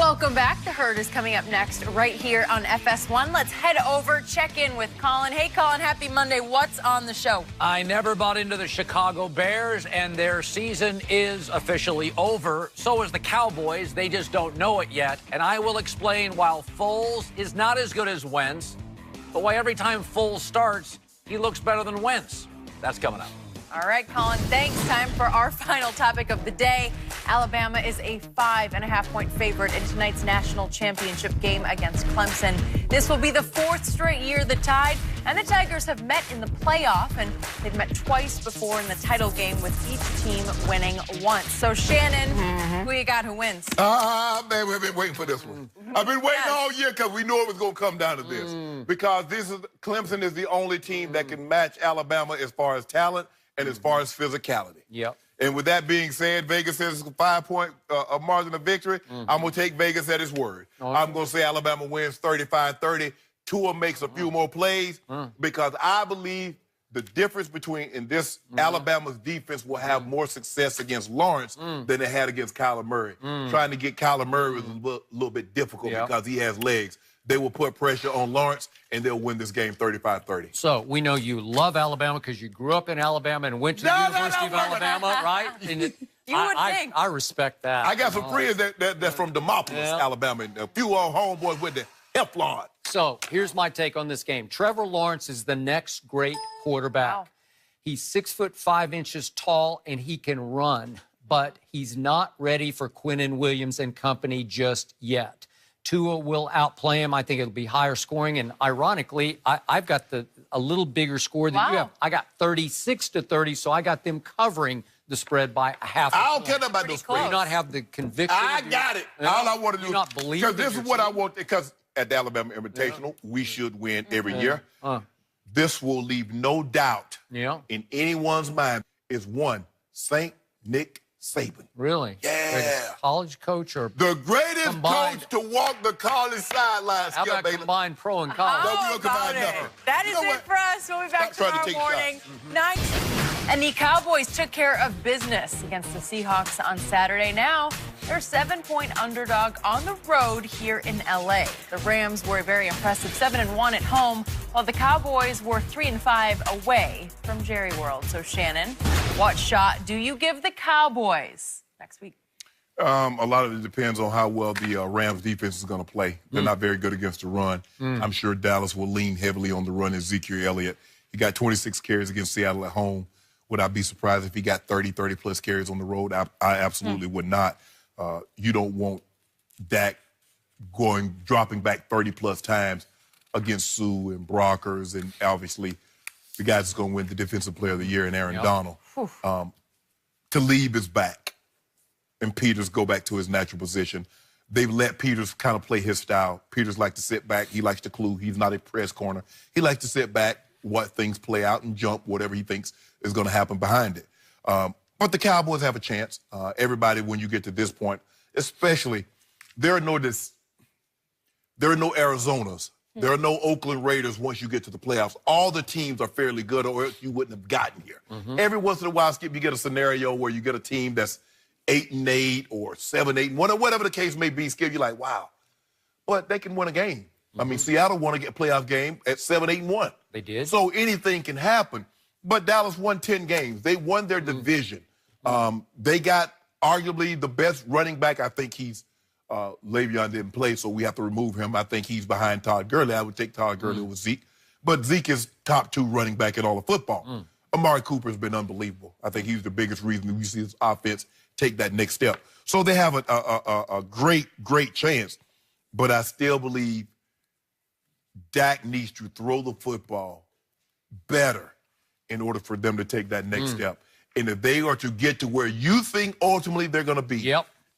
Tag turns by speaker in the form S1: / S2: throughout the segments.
S1: Welcome back. The Herd is coming up next right here on FS1. Let's head over, check in with Colin. Hey, Colin, happy Monday. What's on the show?
S2: I never bought into the Chicago Bears, and their season is officially over. So is the Cowboys. They just don't know it yet. And I will explain why Foles is not as good as Wentz, but why every time Foles starts, he looks better than Wentz. That's coming up.
S1: All right, Colin, thanks. Time for our final topic of the day. Alabama is a 5.5-point favorite in tonight's national championship game against Clemson. This will be the fourth straight year the Tide and the Tigers have met in the playoff, and they've met twice before in the title game, with each team winning once. So, Shannon, who you got who wins?
S3: Man, we've been waiting for this one. I've been waiting all year because we knew it was going to come down to this. Because Clemson is the only team that can match Alabama as far as talent and as far as physicality.
S2: Yep.
S3: And with that being said, Vegas says it's a 5-point margin of victory. I'm going to take Vegas at his word. I'm going to say Alabama wins 35-30. Tua makes a few more plays because I believe the difference between in this Alabama's defense will have more success against Lawrence than they had against Kyler Murray. Trying to get Kyler Murray was a little bit difficult because he has legs. They will put pressure on Lawrence, and they'll win this game 35-30.
S2: So we know you love Alabama because you grew up in Alabama and went to the University of Alabama, right? And
S1: You would think.
S2: I respect that.
S3: I got some friends that's from Demopolis, Alabama, and a few old homeboys with the Teflon.
S2: So here's my take on this game. Trevor Lawrence is the next great quarterback.
S1: Wow.
S2: He's 6'5" tall, and he can run, but he's not ready for Quinnen Williams and company just yet. Tua will outplay him. I think it'll be higher scoring. And ironically, I've got a little bigger score than you have. I got 36-30, so I got them covering the spread by a half.
S3: I don't care about those spreads.
S2: Do you not have the conviction?
S3: I got it. All I want to do
S2: not believe
S3: because this is what I want. Because at the Alabama Invitational, we should win every year. This will leave no doubt in anyone's mind. Is one St. Nick Saban.
S2: Really?
S3: Yeah.
S2: Greatest college coach or
S3: the greatest
S2: combined
S3: coach to walk the college sidelines.
S2: How about combined pro and college?
S3: No, we don't combine nothing.
S1: That is it for us. We'll be back tomorrow morning. Night. And the Cowboys took care of business against the Seahawks on Saturday. Now they're 7-point underdog on the road here in L.A. The Rams were very impressive, 7-1 at home, while the Cowboys were 3-5 away from Jerry World. So, Shannon, what shot do you give the Cowboys next week?
S3: A lot of it depends on how well the Rams defense is going to play. They're not very good against the run. I'm sure Dallas will lean heavily on the run. Ezekiel Elliott, he got 26 carries against Seattle at home. Would I be surprised if he got 30-plus carries on the road? I absolutely would not. You don't want Dak dropping back 30-plus times against Sue and Brockers, and obviously the guy that's going to win the Defensive Player of the Year and Aaron Donald. Talib is back, and Peters go back to his natural position. They've let Peters kind of play his style. Peters likes to sit back. He likes to clue. He's not a press corner. He likes to sit back, watch things play out, and jump whatever he thinks is going to happen behind it. But the Cowboys have a chance. Everybody, when you get to this point, especially, there are no Arizonas. There are no Oakland Raiders once you get to the playoffs. All the teams are fairly good, or else you wouldn't have gotten here. Every once in a while, Skip, you get a scenario where you get a team that's 8-8 or 7-8, whatever the case may be. Skip, you're like, wow. But they can win a game. I mean, Seattle won a playoff game at 7-8-1.
S2: They did.
S3: So anything can happen. But Dallas won 10 games. They won their division. They got arguably the best running back. I think Le'Veon didn't play, so we have to remove him. I think he's behind Todd Gurley. I would take Todd Gurley over Zeke. But Zeke is top 2 running back in all of football. Amari Cooper has been unbelievable. I think he's the biggest reason we see his offense take that next step. So they have a great chance. But I still believe Dak needs to throw the football better in order for them to take that next step. And if they are to get to where you think ultimately they're going to be,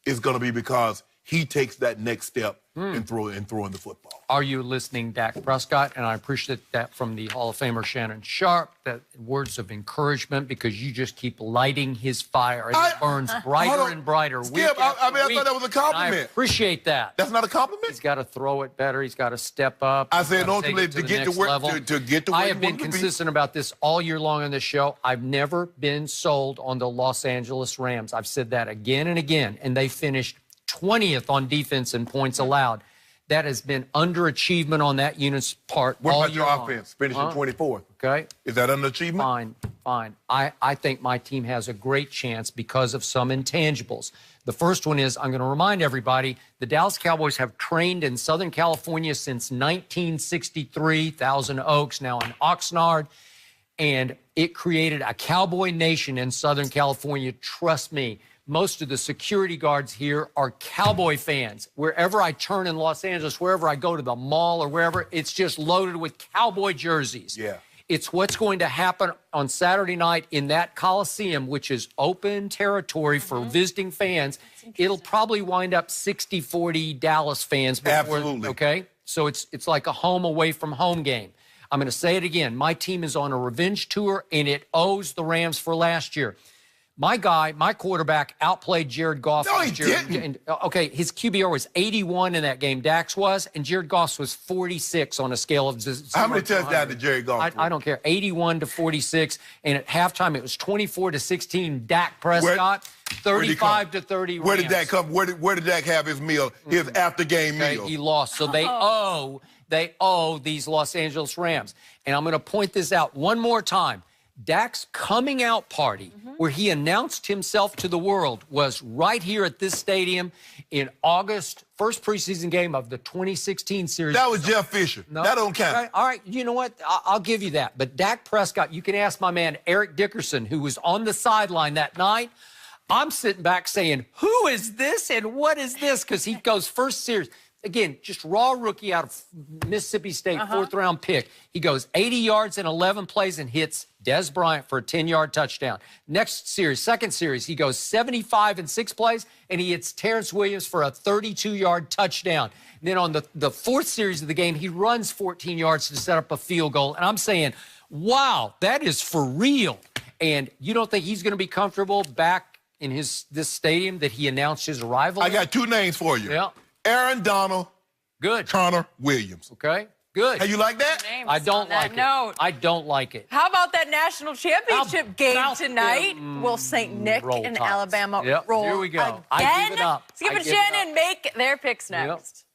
S3: it's going to be because he takes that next step and throwing the football.
S2: Are you listening, Dak Prescott? And I appreciate that from the Hall of Famer Shannon Sharp, that words of encouragement, because you just keep lighting his fire. It burns brighter and brighter.
S3: Skip, I thought that was a compliment.
S2: I appreciate that.
S3: That's not a compliment?
S2: He's got to throw it better. He's got to step up.
S3: I said ultimately to get to where
S2: I have been consistent about this all year long on this show. I've never been sold on the Los Angeles Rams. I've said that again and again, and they finished 20th on defense in points allowed. That has been underachievement on that unit's part.
S3: What
S2: all
S3: about your
S2: year
S3: offense? Finishing 24th.
S2: Okay.
S3: Is that underachievement?
S2: Fine. I think my team has a great chance because of some intangibles. The first one is, I'm going to remind everybody, the Dallas Cowboys have trained in Southern California since 1963, Thousand Oaks, now in Oxnard, and it created a cowboy nation in Southern California. Trust me. Most of the security guards here are Cowboy fans. Wherever I turn in Los Angeles, wherever I go to the mall or wherever, it's just loaded with Cowboy jerseys.
S3: Yeah.
S2: It's what's going to happen on Saturday night in that Coliseum, which is open territory for visiting fans. It'll probably wind up 60-40 Dallas fans.
S3: Absolutely.
S2: Okay? So it's like a home away from home game. I'm going to say it again. My team is on a revenge tour, and it owes the Rams for last year. My quarterback outplayed Jared Goff.
S3: No, he didn't.
S2: And, okay, his QBR was 81 in that game. Dak's was, and Jared Goff's was 46 on a scale of 0
S3: How many touchdowns did Jared Goff?
S2: I don't care. 81 to 46, and at halftime it was 24-16. Dak Prescott, 35 to 30.
S3: Where did Dak come? Where did Dak have his meal? His after-game meal.
S2: He lost, so they owe these Los Angeles Rams. And I'm going to point this out one more time. Dak's coming out party, where he announced himself to the world, was right here at this stadium in August, first preseason game of the 2016 series.
S3: That was Jeff Fisher. No, that don't count.
S2: All right, you know what? I'll give you that. But Dak Prescott, you can ask my man Eric Dickerson, who was on the sideline that night. I'm sitting back saying, who is this and what is this? Because he goes first series. Again, just raw rookie out of Mississippi State, fourth-round pick. He goes 80 yards in 11 plays and hits Dez Bryant for a 10-yard touchdown. Next series, second series, he goes 75 in 6 plays, and he hits Terrence Williams for a 32-yard touchdown. And then on the fourth series of the game, he runs 14 yards to set up a field goal. And I'm saying, wow, that is for real. And you don't think he's going to be comfortable back in this stadium that he announced his arrival?
S3: I got 2 names for you.
S2: Yeah.
S3: Aaron Donald.
S2: Good.
S3: Connor Williams.
S2: Okay. Good.
S3: Hey, you like that?
S2: I don't like it. I don't like it.
S1: How about that national championship game tonight? Will St. Nick and Alabama roll
S2: Here we go.
S1: again?
S2: I give it up.
S1: Skip and Shannon make their picks next. Yep.